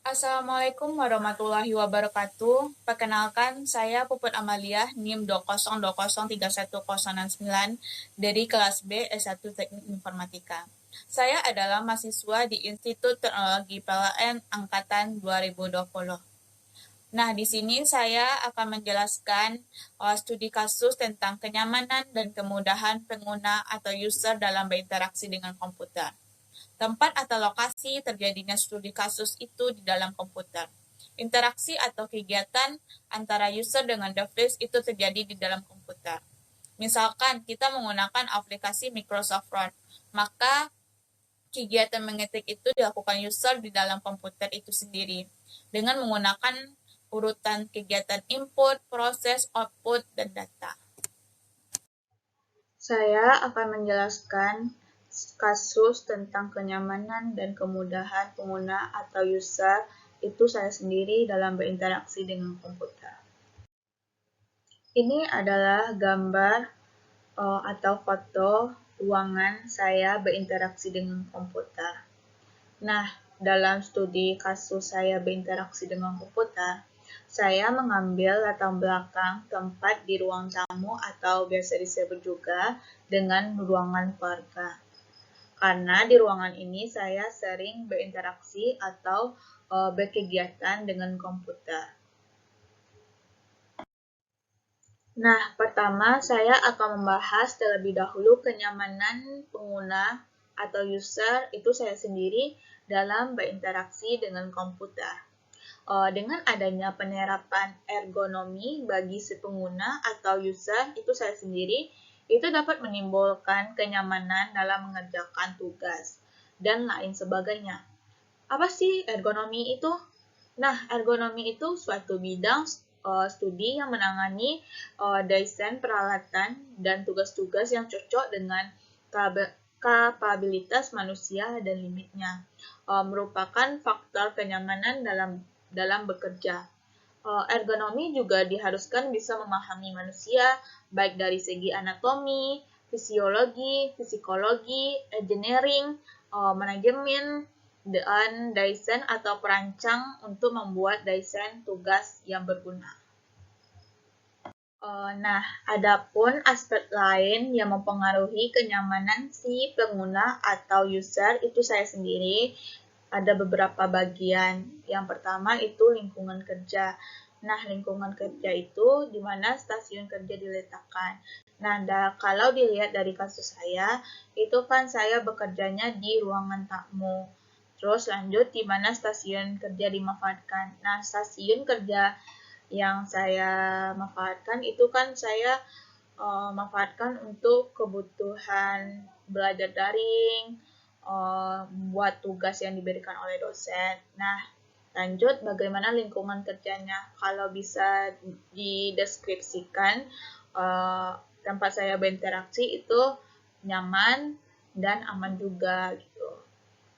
Assalamualaikum warahmatullahi wabarakatuh. Perkenalkan, saya Puput Amalia, NIM 202031069 dari kelas B S1 Teknik Informatika. Saya adalah mahasiswa di Institut Teknologi PLN Angkatan 2020. Nah, di sini saya akan menjelaskan studi kasus tentang kenyamanan dan kemudahan pengguna atau user dalam berinteraksi dengan komputer. Tempat atau lokasi terjadinya studi kasus itu di dalam komputer. Interaksi atau kegiatan antara user dengan device itu terjadi di dalam komputer. Misalkan kita menggunakan aplikasi Microsoft Word, maka kegiatan mengetik itu dilakukan user di dalam komputer itu sendiri dengan menggunakan urutan kegiatan input, proses, output, dan data. Saya akan menjelaskan kasus tentang kenyamanan dan kemudahan pengguna atau user itu saya sendiri dalam berinteraksi dengan komputer. Ini adalah gambar atau foto ruangan saya berinteraksi dengan komputer. Nah, dalam studi kasus saya berinteraksi dengan komputer, saya mengambil latar belakang tempat di ruang tamu atau biasa disebut juga dengan ruangan keluarga. Karena di ruangan ini saya sering berinteraksi atau berkegiatan dengan komputer. Nah, pertama saya akan membahas terlebih dahulu kenyamanan pengguna atau user itu saya sendiri dalam berinteraksi dengan komputer. Dengan adanya penerapan ergonomi bagi si pengguna atau user itu saya sendiri, itu dapat menimbulkan kenyamanan dalam mengerjakan tugas dan lain sebagainya. Apa sih ergonomi itu? Nah, ergonomi itu suatu bidang studi yang menangani desain peralatan dan tugas-tugas yang cocok dengan kapabilitas manusia dan limitnya. Merupakan faktor kenyamanan dalam bekerja. Ergonomi juga diharuskan bisa memahami manusia, baik dari segi anatomi, fisiologi, psikologi, engineering, manajemen, dan desain atau perancang untuk membuat desain tugas yang berguna. Nah, adapun aspek lain yang mempengaruhi kenyamanan si pengguna atau user itu saya sendiri ada beberapa bagian. Yang pertama itu lingkungan kerja. Nah, lingkungan kerja itu di mana stasiun kerja diletakkan. Nah, kalau dilihat dari kasus saya, itu kan saya bekerjanya di ruangan tamu. Terus lanjut di mana stasiun kerja dimanfaatkan. Nah, stasiun kerja yang saya manfaatkan itu kan saya manfaatkan untuk kebutuhan belajar daring, buat tugas yang diberikan oleh dosen. Nah, lanjut bagaimana lingkungan kerjanya. Kalau bisa dideskripsikan, tempat saya berinteraksi itu nyaman dan aman juga gitu.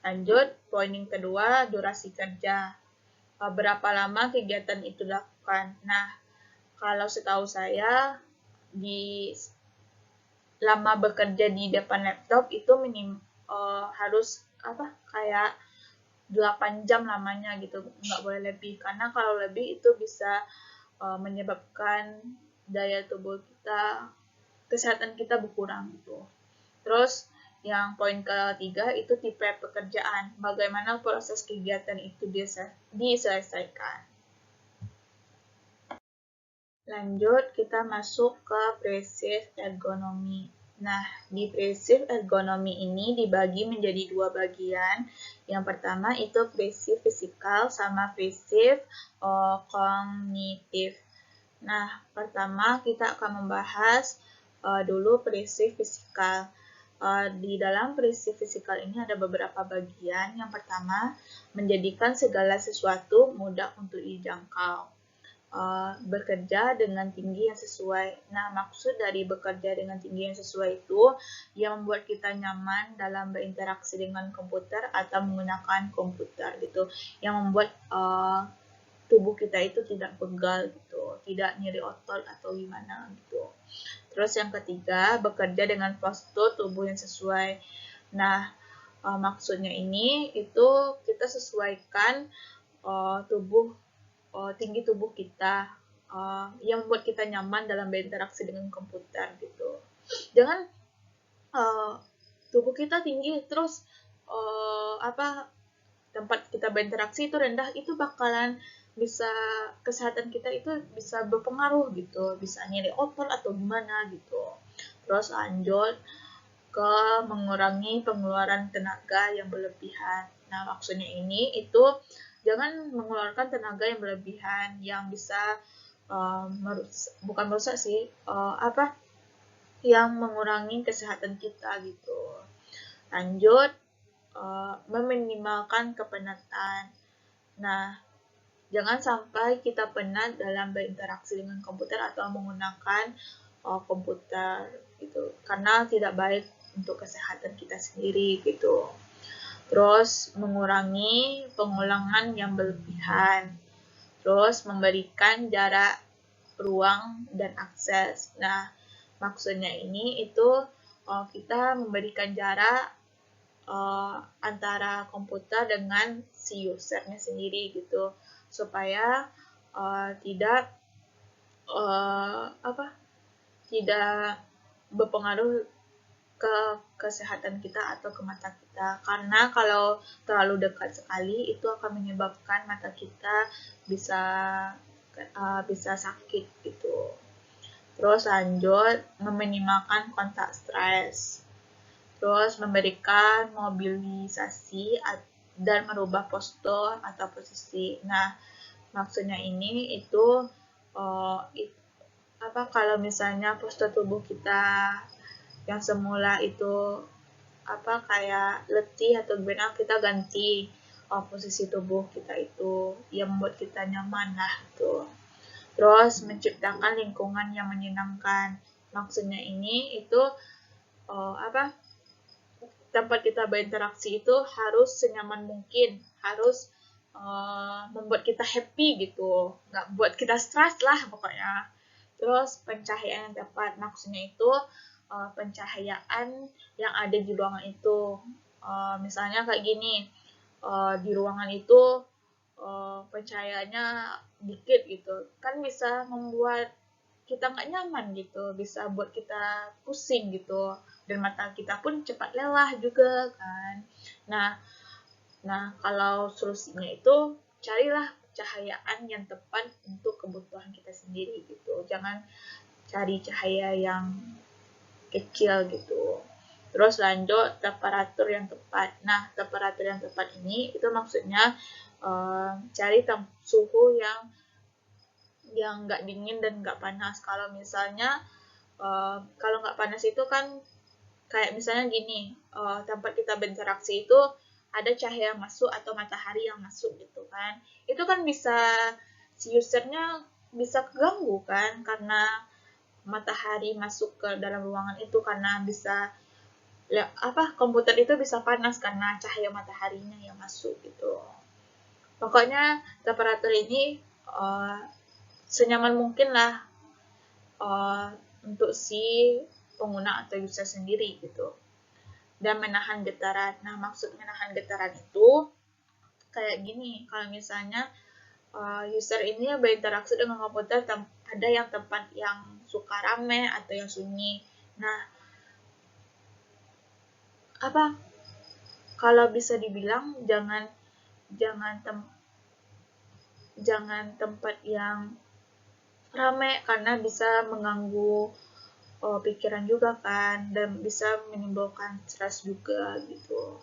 Lanjut, poin yang kedua, durasi kerja. Berapa lama kegiatan itu dilakukan. Nah, kalau setahu saya, di lama bekerja di depan laptop itu harus kayak 8 jam lamanya gitu, nggak boleh lebih. Karena kalau lebih itu bisa menyebabkan daya tubuh kita, kesehatan kita berkurang gitu. Terus yang poin ketiga itu tipe pekerjaan, bagaimana proses kegiatan itu diselesaikan. Lanjut, kita masuk ke passive ergonomi. Nah, di passive ergonomi ini dibagi menjadi dua bagian. Yang pertama itu passive fisikal sama passive kognitif. Nah, pertama kita akan membahas dulu passive fisikal. Di dalam passive fisikal ini ada beberapa bagian. Yang pertama, menjadikan segala sesuatu mudah untuk dijangkau. Bekerja dengan tinggi yang sesuai. Nah, maksud dari bekerja dengan tinggi yang sesuai itu yang membuat kita nyaman dalam berinteraksi dengan komputer atau menggunakan komputer gitu. Yang membuat tubuh kita itu tidak pegal gitu, tidak nyeri otot atau gimana gitu. Terus yang ketiga, bekerja dengan postur tubuh yang sesuai. Nah, maksudnya ini itu kita sesuaikan tinggi tubuh kita, yang membuat kita nyaman dalam berinteraksi dengan komputer gitu. Jangan tubuh kita tinggi terus tempat kita berinteraksi itu rendah, itu bakalan bisa kesehatan kita itu bisa berpengaruh gitu, bisa nyeri otot atau gimana gitu. Terus lanjut ke mengurangi pengeluaran tenaga yang berlebihan. Nah, maksudnya ini itu jangan mengeluarkan tenaga yang berlebihan yang bisa bukan merusak sih, yang mengurangi kesehatan kita gitu. Lanjut, meminimalkan kepenatan. Nah, jangan sampai kita penat dalam berinteraksi dengan komputer atau menggunakan komputer gitu, karena tidak baik untuk kesehatan kita sendiri gitu. Terus mengurangi pengulangan yang berlebihan. Terus memberikan jarak ruang dan akses. Nah, maksudnya ini itu kita memberikan jarak antara komputer dengan si usernya sendiri gitu, supaya tidak tidak berpengaruh ke kesehatan kita atau ke mata kita, karena kalau terlalu dekat sekali itu akan menyebabkan mata kita bisa sakit gitu. Terus lanjut, meminimalkan kontak stres. Terus memberikan mobilisasi dan merubah postur atau posisi. Nah, maksudnya ini itu kalau misalnya postur tubuh kita yang semula itu kayak letih atau gimana, kita ganti posisi tubuh kita itu yang membuat kita nyaman lah gitu. Terus menciptakan lingkungan yang menyenangkan. Maksudnya ini itu tempat kita berinteraksi itu harus senyaman mungkin, harus membuat kita happy gitu, nggak buat kita stres lah pokoknya. Terus pencahayaan yang tepat, maksudnya itu pencahayaan yang ada di ruangan itu. Misalnya kayak gini, di ruangan itu pencahayaannya dikit gitu, kan bisa membuat kita nggak nyaman gitu, bisa buat kita pusing gitu, dan mata kita pun cepat lelah juga kan. Nah, kalau solusinya itu carilah cahayaan yang tepat untuk kebutuhan kita sendiri gitu. Jangan cari cahaya yang kecil gitu. Terus lanjut temperatur yang tepat. Nah, temperatur yang tepat ini itu maksudnya cari suhu yang nggak dingin dan nggak panas. Kalau misalnya kalau nggak panas itu kan kayak misalnya gini, tempat kita berinteraksi itu ada cahaya masuk atau matahari yang masuk gitu kan. Itu kan bisa si usernya bisa keganggu kan, karena matahari masuk ke dalam ruangan itu, karena bisa komputer itu bisa panas karena cahaya mataharinya yang masuk gitu. Pokoknya temperatur ini senyaman mungkin lah untuk si pengguna atau user sendiri gitu. Dan menahan getaran. Nah, maksud menahan getaran itu kayak gini, kalau misalnya user ini berinteraksi dengan komputer, ada yang tempat yang suka rame atau yang sunyi. Nah, kalau bisa dibilang jangan tempat yang rame, karena bisa mengganggu pikiran juga kan, dan bisa menimbulkan stres juga gitu.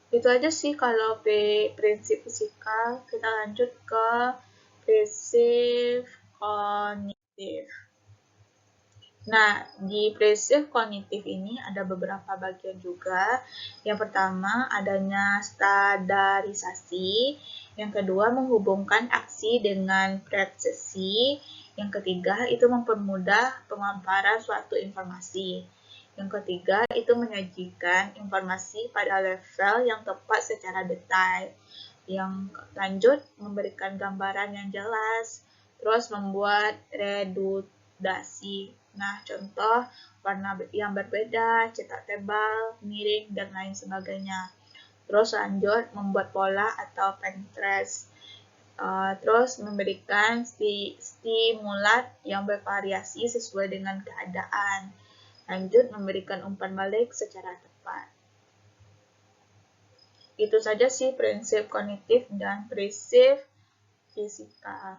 Itu aja sih kalau prinsip fisikal. Kita lanjut ke prinsip kognitif. Nah, di prinsip kognitif ini ada beberapa bagian juga. Yang pertama, adanya standarisasi. Yang kedua, menghubungkan aksi dengan persepsi. Yang ketiga, itu mempermudah pemaparan suatu informasi. Yang ketiga, itu menyajikan informasi pada level yang tepat secara detail. Yang lanjut, memberikan gambaran yang jelas. Terus membuat redundasi. Nah, contoh warna yang berbeda, cetak tebal, miring, dan lain sebagainya. Terus lanjut membuat pola atau Pinterest. Terus memberikan stimulat yang bervariasi sesuai dengan keadaan. Lanjut memberikan umpan balik secara tepat. Itu saja sih prinsip kognitif dan prinsip fisika.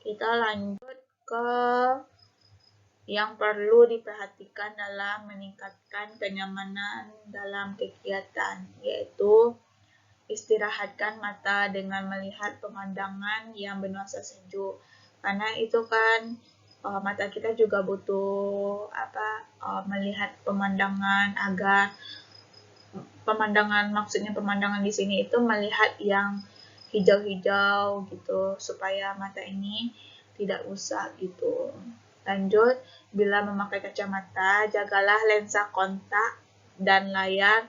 Kita lanjut ke yang perlu diperhatikan dalam meningkatkan kenyamanan dalam kegiatan, yaitu istirahatkan mata dengan melihat pemandangan yang bernuansa sejuk. Karena itu kan mata kita juga butuh melihat pemandangan agar maksudnya pemandangan di sini itu melihat yang hijau-hijau gitu supaya mata ini tidak rusak gitu. Lanjut, bila memakai kacamata, jagalah lensa kontak dan layar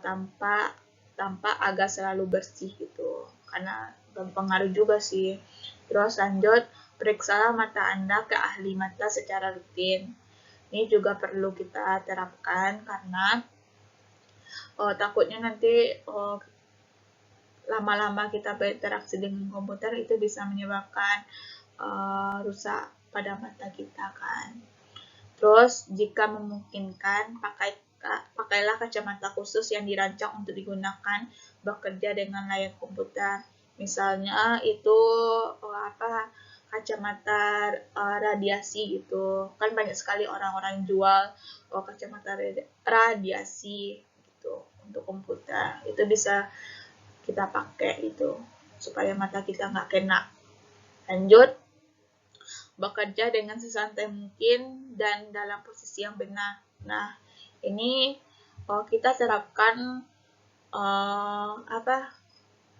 tampak agar selalu bersih gitu. Karena berpengaruh juga sih. Terus lanjut, periksalah mata Anda ke ahli mata secara rutin. Ini juga perlu kita terapkan karena takutnya nanti lama-lama kita berinteraksi dengan komputer itu bisa menyebabkan rusak pada mata kita kan. Terus jika memungkinkan pakailah kacamata khusus yang dirancang untuk digunakan bekerja dengan layar komputer. Misalnya itu kacamata radiasi gitu. Kan banyak sekali orang-orang jual kacamata radiasi gitu untuk komputer. Itu bisa kita pakai itu supaya mata kita nggak kena. Lanjut, bekerja dengan sesantai mungkin dan dalam posisi yang benar. Nah, ini kita terapkan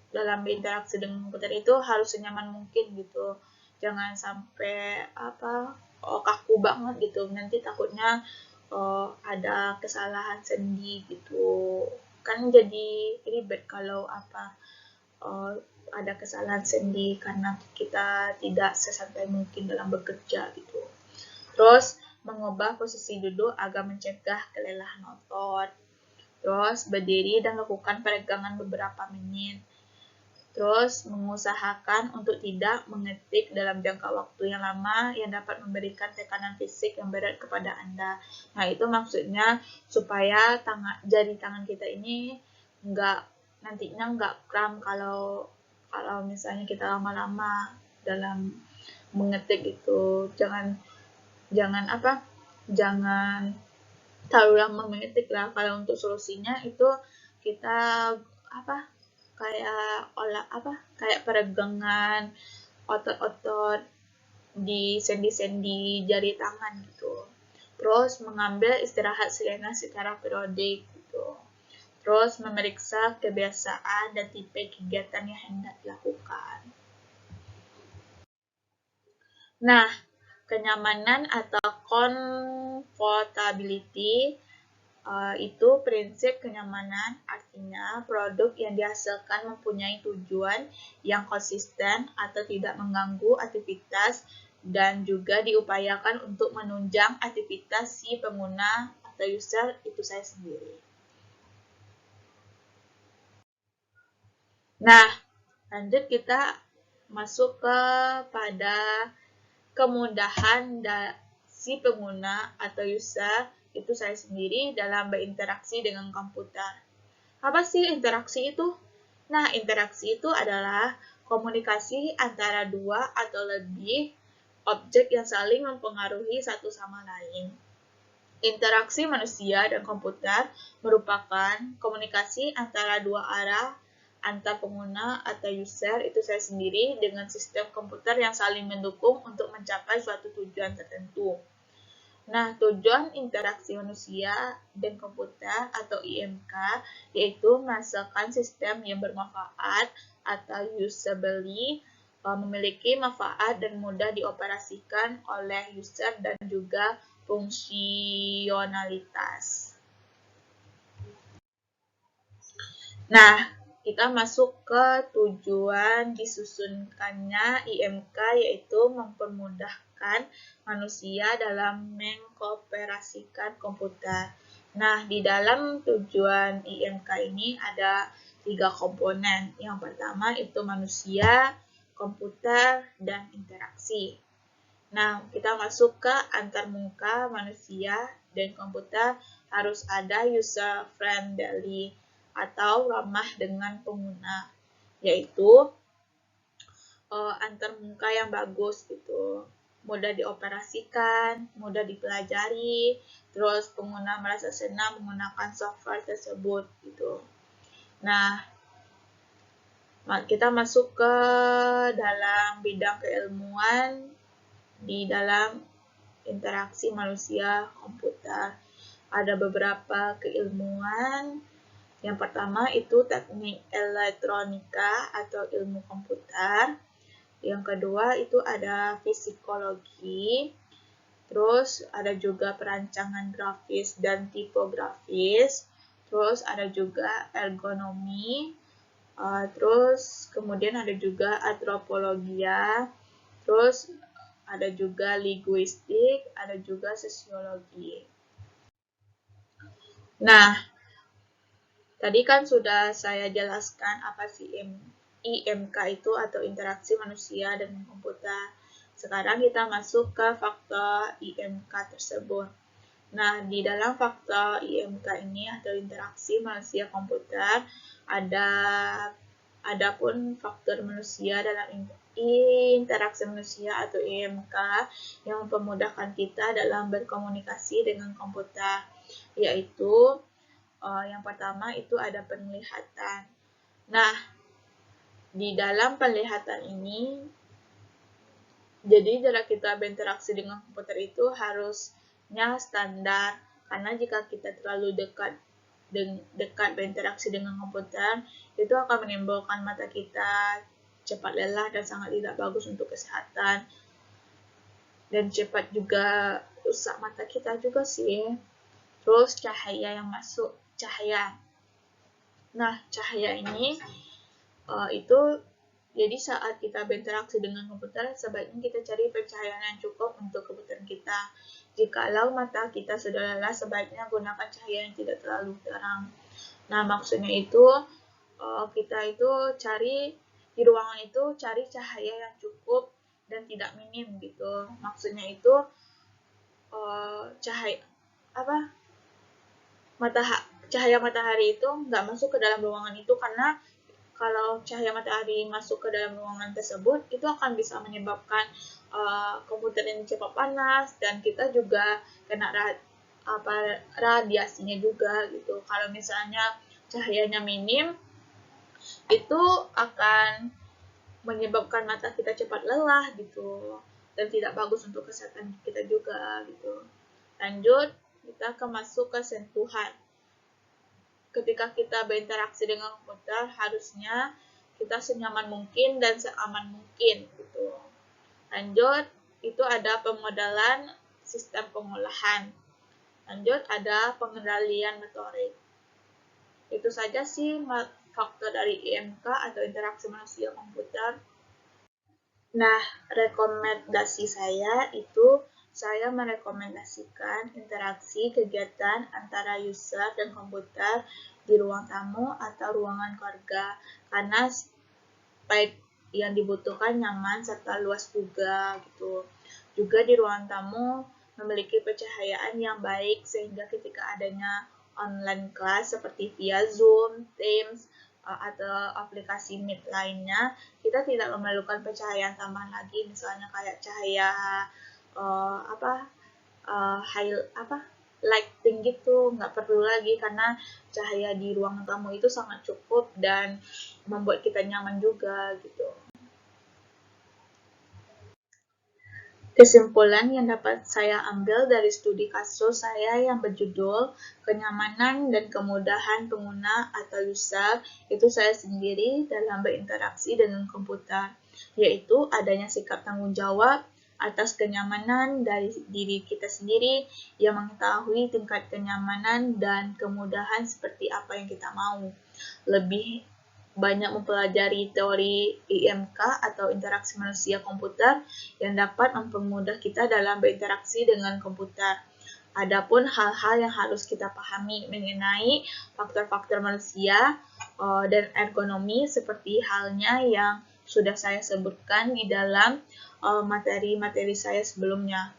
dalam berinteraksi dengan komputer itu harus senyaman mungkin gitu. Jangan sampai kaku banget gitu. Nanti takutnya ada kesalahan sendi gitu. Kan jadi ribet kalau ada kesalahan sendi karena kita tidak sesantai mungkin dalam bekerja gitu. Terus mengubah posisi duduk agar mencegah kelelahan otot. Terus berdiri dan lakukan peregangan beberapa menit. Terus mengusahakan untuk tidak mengetik dalam jangka waktu yang lama yang dapat memberikan tekanan fisik yang berat kepada Anda. Nah, itu maksudnya supaya jari tangan kita ini nantinya nggak kram kalau misalnya kita lama-lama dalam mengetik itu. Jangan terlalu lama mengetik lah. Kalau untuk solusinya itu kita kayak peregangan otot-otot di sendi-sendi jari tangan gitu. Terus mengambil istirahat sejenak secara periodik gitu. Terus memeriksa kebiasaan dan tipe kegiatan yang hendak dilakukan. Nah, kenyamanan atau comfortability itu prinsip kenyamanan, artinya produk yang dihasilkan mempunyai tujuan yang konsisten atau tidak mengganggu aktivitas dan juga diupayakan untuk menunjang aktivitas si pengguna atau user itu saya sendiri. Nah, lanjut kita masuk pada kemudahan si pengguna atau user itu saya sendiri dalam berinteraksi dengan komputer. Apa sih interaksi itu? Nah, interaksi itu adalah komunikasi antara dua atau lebih objek yang saling mempengaruhi satu sama lain. Interaksi manusia dan komputer merupakan komunikasi antara dua arah antar pengguna atau user itu saya sendiri dengan sistem komputer yang saling mendukung untuk mencapai suatu tujuan tertentu. Nah, tujuan interaksi manusia dan komputer atau IMK yaitu menghasilkan sistem yang bermanfaat atau usably, memiliki manfaat dan mudah dioperasikan oleh user dan juga fungsionalitas. Nah, kita masuk ke tujuan disusunkannya IMK yaitu mempermudahkan manusia dalam mengkooperasikan komputer. Nah, di dalam tujuan IMK ini ada 3 komponen. Yang pertama itu manusia, komputer, dan interaksi. Nah, kita masuk ke antarmuka manusia dan komputer harus ada user friendly atau ramah dengan pengguna, yaitu antarmuka yang bagus gitu, mudah dioperasikan, mudah dipelajari, terus pengguna merasa senang menggunakan software tersebut gitu. Nah, kita masuk ke dalam bidang keilmuan di dalam interaksi manusia komputer. Ada beberapa keilmuan. Yang pertama itu teknik elektronika atau ilmu komputer. Yang kedua itu ada fisikologi. Terus ada juga perancangan grafis dan tipografis. Terus ada juga ergonomi. Terus kemudian ada juga antropologia. Terus ada juga linguistik, ada juga sosiologi. Nah, tadi kan sudah saya jelaskan apa sih IMK itu atau interaksi manusia dengan komputer. Sekarang kita masuk ke faktor IMK tersebut. Nah, di dalam faktor IMK ini atau interaksi manusia komputer adapun faktor manusia dalam interaksi manusia atau IMK yang mempermudahkan kita dalam berkomunikasi dengan komputer, yaitu yang pertama itu ada penglihatan. Nah, di dalam penglihatan ini, jadi jarak kita berinteraksi dengan komputer itu harusnya standar, karena jika kita terlalu dekat berinteraksi dengan komputer, itu akan menimbulkan mata kita cepat lelah dan sangat tidak bagus untuk kesehatan. Dan cepat juga rusak mata kita juga sih. Terus cahaya yang masuk, cahaya. Nah, cahaya ini itu jadi saat kita berinteraksi dengan komputer, sebaiknya kita cari pencahayaan yang cukup untuk kebutuhan kita. Jikalau mata kita sudah lelah, sebaiknya gunakan cahaya yang tidak terlalu terang. Nah, maksudnya itu kita itu cari di ruangan itu cari cahaya yang cukup dan tidak minim gitu. Maksudnya itu cahaya matahari itu nggak masuk ke dalam ruangan itu, karena kalau cahaya matahari masuk ke dalam ruangan tersebut, itu akan bisa menyebabkan komputer ini cepat panas dan kita juga kena radiasinya juga gitu. Kalau misalnya cahayanya minim, itu akan menyebabkan mata kita cepat lelah gitu dan tidak bagus untuk kesehatan kita juga gitu. Lanjut, kita akan masuk ke sentuhan. Ketika kita berinteraksi dengan komputer, harusnya kita senyaman mungkin dan seaman mungkin gitu. Lanjut, itu ada pemodelan sistem pengolahan. Lanjut, ada pengendalian motorik. Itu saja sih faktor dari IMK atau interaksi manusia komputer. Nah, rekomendasi saya itu saya merekomendasikan interaksi kegiatan antara user dan komputer di ruang tamu atau ruangan keluarga, karena baik yang dibutuhkan nyaman serta luas juga gitu. Juga di ruang tamu memiliki pencahayaan yang baik sehingga ketika adanya online class seperti via Zoom, Teams, atau aplikasi Meet lainnya, kita tidak memerlukan pencahayaan tambahan lagi, misalnya kayak cahaya lighting gitu, nggak perlu lagi karena cahaya di ruang tamu itu sangat cukup dan membuat kita nyaman juga gitu. Kesimpulan yang dapat saya ambil dari studi kasus saya yang berjudul Kenyamanan dan Kemudahan Pengguna atau User itu saya sendiri dalam berinteraksi dengan komputer, yaitu adanya sikap tanggung jawab atas kenyamanan dari diri kita sendiri yang mengetahui tingkat kenyamanan dan kemudahan seperti apa yang kita mau. Lebih banyak mempelajari teori IMK atau interaksi manusia komputer yang dapat mempermudah kita dalam berinteraksi dengan komputer. Adapun hal-hal yang harus kita pahami mengenai faktor-faktor manusia dan ergonomi seperti halnya yang sudah saya sebutkan di dalam materi-materi saya sebelumnya.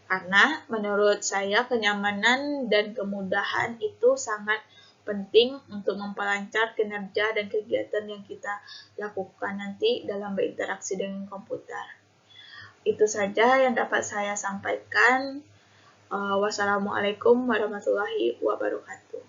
Karena menurut saya kenyamanan dan kemudahan itu sangat penting untuk memperlancar kinerja dan kegiatan yang kita lakukan nanti dalam berinteraksi dengan komputer. Itu saja yang dapat saya sampaikan. Wassalamualaikum warahmatullahi wabarakatuh.